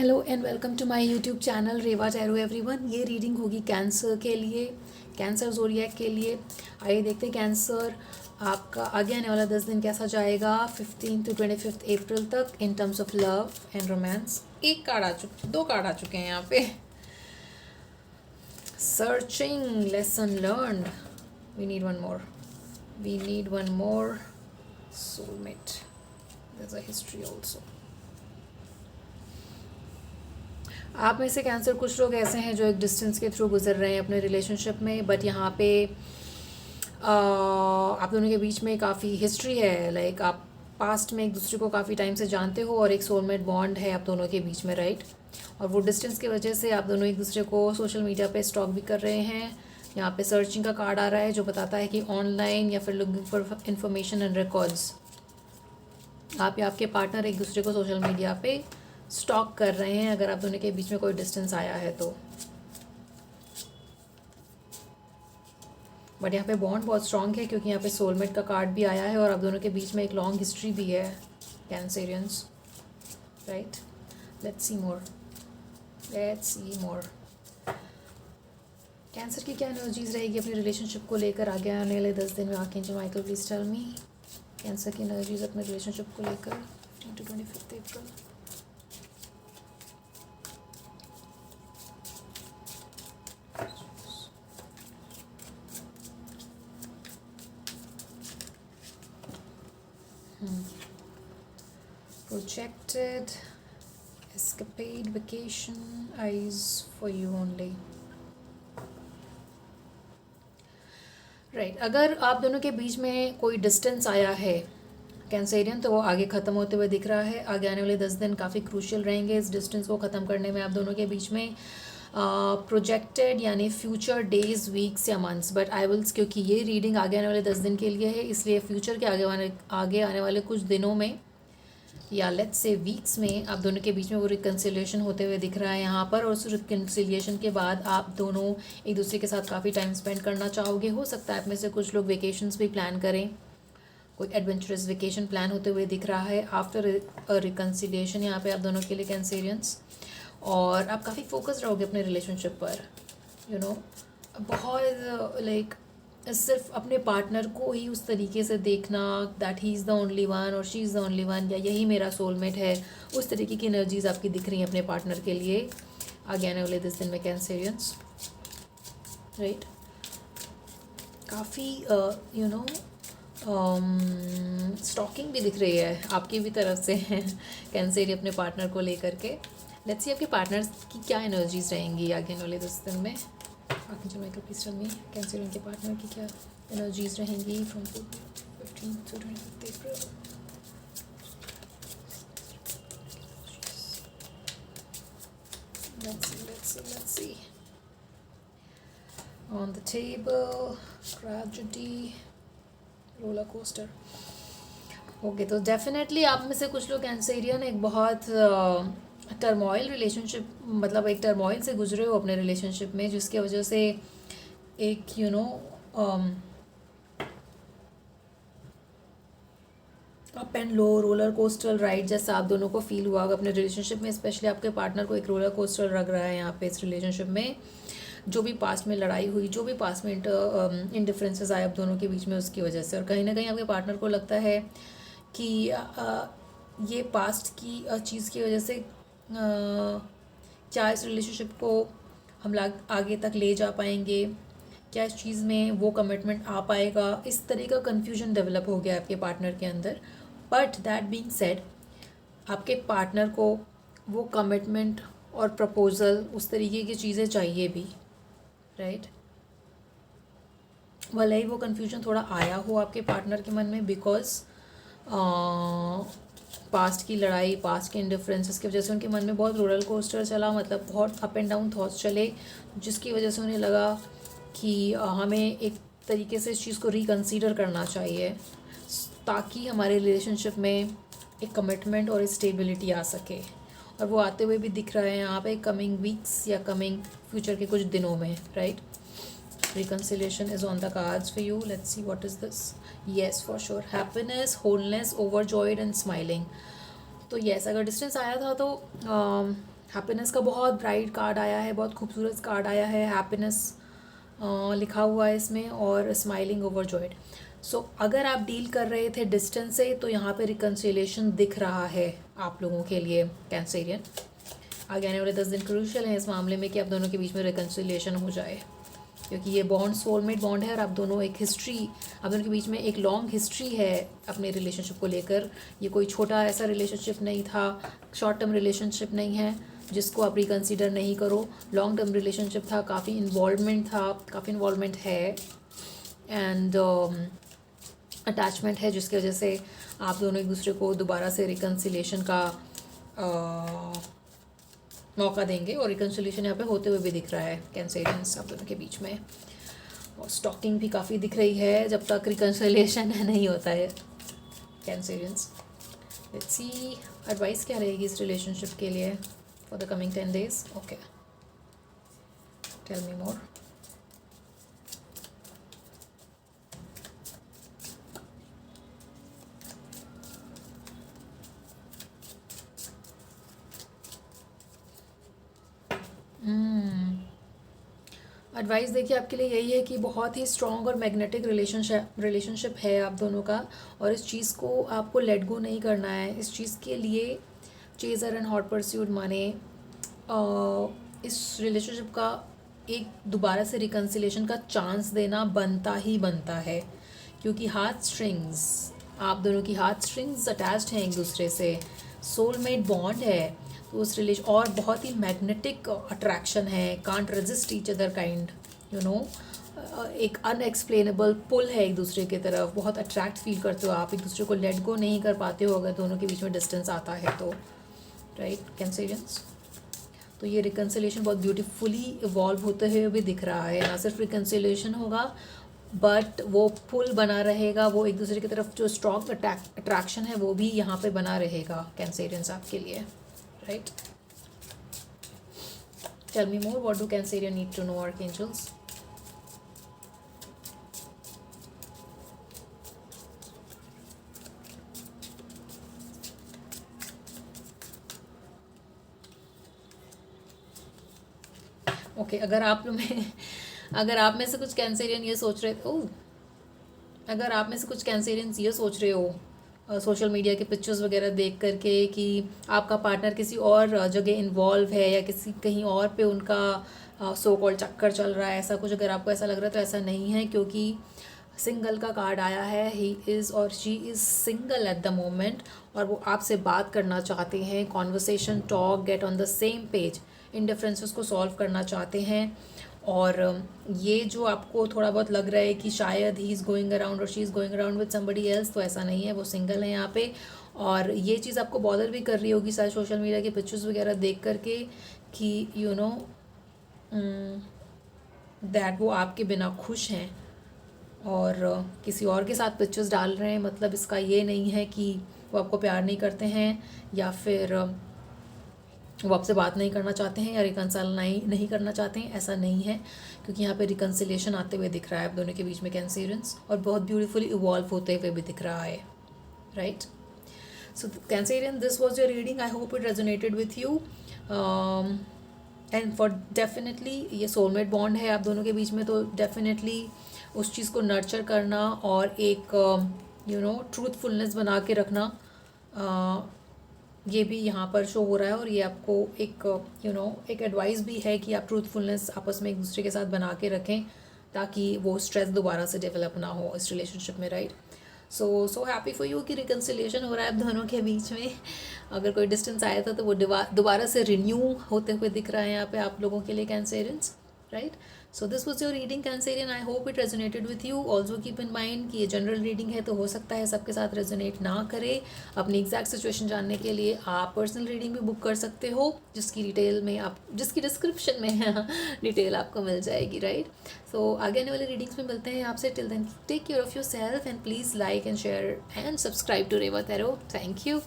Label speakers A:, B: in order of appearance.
A: Hello and welcome to my YouTube channel Reva tarot everyone. ये reading होगी Cancer के लिए, कैंसर ज़ोडिएक के लिए। आइए देखते हैं कैंसर आपका आगे आने वाला 10 दिन कैसा जाएगा 15 to 25 अप्रैल तक in terms of love and romance. दो कार्ड आ चुके हैं यहाँ पे। Searching, lesson learned, we need one more soulmate. There's a history also. आप में से कैंसर कुछ लोग ऐसे हैं जो एक डिस्टेंस के थ्रू गुजर रहे हैं अपने रिलेशनशिप में, बट यहाँ पे आप दोनों के बीच में काफ़ी हिस्ट्री है। लाइक आप पास्ट में एक दूसरे को काफ़ी टाइम से जानते हो और एक सोलमेट बॉन्ड है आप दोनों के बीच में, राइट। और वो डिस्टेंस की वजह से आप दोनों एक दूसरे को सोशल मीडिया पे स्टॉक भी कर रहे हैं। यहाँ पे सर्चिंग का कार्ड आ रहा है जो बताता है कि ऑनलाइन या फिर looking for information and records, आप या आपके पार्टनर एक दूसरे को सोशल मीडिया पे स्टॉक कर रहे हैं अगर आप दोनों के बीच में कोई डिस्टेंस आया है तो। बट यहाँ पे बॉन्ड बहुत स्ट्रांग है क्योंकि यहाँ पे सोलमेट का कार्ड भी आया है और आप दोनों के बीच में एक लॉन्ग हिस्ट्री भी है Cancerians, right. Let's see more. Cancer की क्या एनर्जीज रहेगी अपनी रिलेशनशिप को लेकर आगे आने वाले 10 दिन में? Archangel Michael please tell me Cancer की एनर्जीज अपने रिलेशनशिप को लेकर 15 to 25 April. Projected, escapade, vacation, eyes for you only. Right अगर आप दोनों के बीच में कोई डिस्टेंस आया है कैंसेरियन तो वो आगे ख़त्म होते हुए दिख रहा है। आगे आने वाले 10 दिन काफ़ी क्रूशियल रहेंगे इस डिस्टेंस को ख़त्म करने में आप दोनों के बीच में। प्रोजेक्टेड यानी फ्यूचर डेज, वीक्स या मंथ्स, बट आई विल्स, क्योंकि ये रीडिंग आगे आने वाले 10 दिन के लिए है इसलिए फ्यूचर के आगे आने वाले कुछ दिनों में या लेट्स से वीक्स में आप दोनों के बीच में वो रिकन्सिलिएशन होते हुए दिख रहा है यहाँ पर। और उस रिकन्सिलिएशन के बाद आप दोनों एक दूसरे के साथ काफ़ी टाइम स्पेंड करना चाहोगे। हो सकता है आप में से कुछ लोग वेकेशंस भी प्लान करें, कोई एडवेंचरस वेकेशन प्लान होते हुए दिख रहा है आफ्टर अ रिकन्सिलिएशन यहाँ पे आप दोनों के लिए कैंसेरियंस। और आप काफ़ी फोकस रहोगे अपने रिलेशनशिप पर, यू नो, बहुत लाइक सिर्फ अपने पार्टनर को ही उस तरीके से देखना that he is the only one और she is the only one, या यही मेरा सोलमेट है, उस तरीके की एनर्जीज आपकी दिख रही हैं अपने पार्टनर के लिए आगे आने वाले 10 दिन में कैंसेरियंस, राइट। काफ़ी यू नो स्टॉकिंग भी दिख रही है आपकी भी तरफ से कैंसेरी अपने पार्टनर को लेकर के। लेट्स सी आपके पार्टनर की क्या एनर्जीज रहेंगी आगे आने वाले 10 दिन में। Archangel Michael please tell me Cancer के पार्टनर की क्या एनर्जीज रहेंगी from 15 to 25 April. Let's see. On the table, tragedy, roller coaster. Okay तो डेफिनेटली आप में से कुछ लोग कैंसेरियन एक बहुत टर्मोइल रिलेशनशिप, मतलब एक टर्मोइल से गुजरे हो अपने रिलेशनशिप में, जिसके वजह से एक you know up and low roller coaster ride जैसा आप दोनों को फील हुआ अपने रिलेशनशिप में। स्पेशली आपके पार्टनर को एक रोलर कोस्टर लग रहा है यहाँ पे इस रिलेशनशिप में। जो भी पास्ट में लड़ाई हुई, जो भी पास्ट में इंडिफरेंसेस आए आप दोनों के बीच में, उसकी वजह से, और कहीं ना कहीं आपके पार्टनर को लगता है कि ये पास्ट की चीज़ की वजह से क्या इस रिलेशनशिप को हम आगे तक ले जा पाएंगे, क्या इस चीज़ में वो कमिटमेंट आ पाएगा, इस तरह का कन्फ्यूजन डेवलप हो गया आपके पार्टनर के अंदर। बट दैट बीइंग सेड, आपके पार्टनर को वो कमिटमेंट और प्रपोज़ल, उस तरीके की चीज़ें चाहिए भी, राइट। भले ही वो कन्फ्यूजन थोड़ा आया हो आपके पार्टनर के मन में बिकॉज पास्ट की लड़ाई, पास्ट के इंडिफरेंसेस की वजह से उनके मन में बहुत रोलर कोस्टर चला, मतलब बहुत अप एंड डाउन थॉट्स चले, जिसकी वजह से उन्हें लगा कि हमें एक तरीके से इस चीज़ को रिकन्सीडर करना चाहिए ताकि हमारे रिलेशनशिप में एक कमिटमेंट और स्टेबिलिटी आ सके। और वो आते हुए भी दिख रहा है यहाँ पे कमिंग वीक्स या कमिंग फ्यूचर के कुछ दिनों में, right. reconciliation is on the cards for you. Let's see what is this. Yes, for sure, happiness, wholeness, overjoyed and smiling. तो yes, अगर डिस्टेंस आया था तो हैप्पीनेस का बहुत ब्राइट कार्ड आया है, बहुत खूबसूरत कार्ड आया है, हैप्पीनेस लिखा हुआ है इसमें, और स्माइलिंग ओवरजॉयड। सो अगर आप डील कर रहे थे डिस्टेंस से तो यहाँ पे रिकन्सिलिएशन दिख रहा है आप लोगों के लिए कैंसेरियन। आगे आने वाले 10 दिन क्रूशियल हैं इस मामले में कि आप दोनों के बीच में रिकन्सिलिएशन हो जाए, क्योंकि ये बॉन्ड सोलमेट बॉन्ड है और आप दोनों एक हिस्ट्री, आप दोनों के बीच में एक लॉन्ग हिस्ट्री है अपने रिलेशनशिप को लेकर। ये कोई छोटा ऐसा रिलेशनशिप नहीं था, शॉर्ट टर्म रिलेशनशिप नहीं है जिसको आप रिकन्सिडर नहीं करो। लॉन्ग टर्म रिलेशनशिप था, काफ़ी इन्वॉल्वमेंट था, काफ़ी इन्वॉल्वमेंट है एंड अटैचमेंट है, जिसकी वजह से आप दोनों एक दूसरे को दोबारा से रिकन्सिलिएशन का मौका देंगे, और रिकन्सिलिएशन यहाँ पे होते हुए भी दिख रहा है कैंसेरियंस आप दोनों के बीच में। और स्टॉकिंग भी काफ़ी दिख रही है जब तक रिकन्सिलिएशन नहीं होता है कैंसेरियंस। लेट्स सी एडवाइस क्या रहेगी इस रिलेशनशिप के लिए for the coming 10 days। Okay, tell me more. Advice देखिए आपके लिए यही है कि बहुत ही स्ट्रॉन्ग और मैग्नेटिक रिलेशनशिप है आप दोनों का, और इस चीज़ को आपको लेट गो नहीं करना है। इस चीज़ के लिए चेजर एंड हॉट परस्यूट माने इस रिलेशनशिप का एक दोबारा से रिकन्सिलेशन का चांस देना बनता ही बनता है, क्योंकि हार्ट स्ट्रिंग्स, आप दोनों की हार्ट स्ट्रिंग्स अटैच्ड हैं एक दूसरे से, सोलमेट बॉन्ड है, तो उस रिलेशन और बहुत ही मैग्नेटिक अट्रैक्शन है, can't resist each other kind, you know, एक अनएक्सप्लेनेबल पुल है एक दूसरे की तरफ, बहुत अट्रैक्ट फील करते हो आप, एक दूसरे को लेट गो नहीं कर पाते हो अगर दोनों के बीच में डिस्टेंस आता है तो, राइट कैंसेरियंस। तो ये रिकन्सिलिएशन बहुत ब्यूटीफुली इवॉल्व होते हुए भी दिख रहा है। ना सिर्फ रिकन्सिलिएशन होगा बट वो पुल बना रहेगा, वो एक दूसरे की तरफ जो स्ट्रॉन्ग अट्रैक्शन है वो भी यहाँ पे बना रहेगा कैंसेरियंस आपके लिए, right. Tell me more, what do Cancerian need to know archangels. Okay, अगर आप में से कुछ कैंसेरियन ये सोच रहे अगर आप में से कुछ कैंसेरियंस ये सोच रहे हो सोशल मीडिया के पिक्चर्स वगैरह देख करके कि आपका पार्टनर किसी और जगह इन्वॉल्व है या किसी कहीं और पे उनका सो कॉल चक्कर चल रहा है, ऐसा कुछ अगर आपको ऐसा लग रहा है तो ऐसा नहीं है, क्योंकि सिंगल का कार्ड आया है। ही इज़ और she is single at the moment, और वो आपसे बात करना चाहते हैं, conversation, talk, get on the same page, in differences को सॉल्व करना चाहते हैं। और ये जो आपको थोड़ा बहुत लग रहा है कि शायद ही इज़ गोइंग अराउंड और she is going around with somebody else, तो ऐसा नहीं है, वो सिंगल है यहाँ पे। और ये चीज़ आपको बॉदर भी कर रही होगी शायद सोशल मीडिया के पिक्चर्स वगैरह देख करके कि यू नो दैट वो आपके बिना खुश हैं और किसी और के साथ पिक्चर्स डाल रहे हैं। मतलब इसका ये नहीं है कि वो आपको प्यार नहीं करते हैं या फिर वो आपसे बात नहीं करना चाहते हैं या रिकन्साइल नहीं करना चाहते हैं, ऐसा नहीं है, क्योंकि यहाँ पे रिकन्सिलेशन आते हुए दिख रहा है आप दोनों के बीच में कैंसेरियंस, और बहुत ब्यूटीफुली इवॉल्व होते हुए भी दिख रहा है, right. So Cancerian, this was your reading, I hope it resonated with you and for definitely ये सोलमेट बॉन्ड है आप दोनों के बीच में, तो डेफिनेटली उस चीज़ को नर्चर करना और एक यू नो ट्रूथफुलनेस बना के रखना, ये भी यहाँ पर शो हो रहा है। और ये आपको एक यू नो एक एडवाइस भी है कि आप ट्रूथफुलनेस आपस में एक दूसरे के साथ बना के रखें ताकि वो स्ट्रेस दोबारा से डेवलप ना हो इस रिलेशनशिप में, right. So happy for you कि रिकन्सिलिएशन हो रहा है आप दोनों के बीच में। अगर कोई डिस्टेंस आया था तो वो दोबारा से रिन्यू होते हुए दिख रहा है यहाँ पे आप लोगों के लिए Cancerians, right. So this was your reading Cancerian, I hope it resonated with you. Also keep in mind कि ये जनरल रीडिंग है तो हो सकता है सबके साथ रेजोनेट ना करे। अपनी एग्जैक्ट सिचुएशन जानने के लिए आप पर्सनल रीडिंग भी बुक कर सकते हो, जिसकी डिस्क्रिप्शन में डिटेल आपको मिल जाएगी, राइट। सो आगे आने वाले रीडिंग्स में मिलते हैं आपसे। Till then take care of yourself and please like and share and subscribe to Reva tarot. Thank you.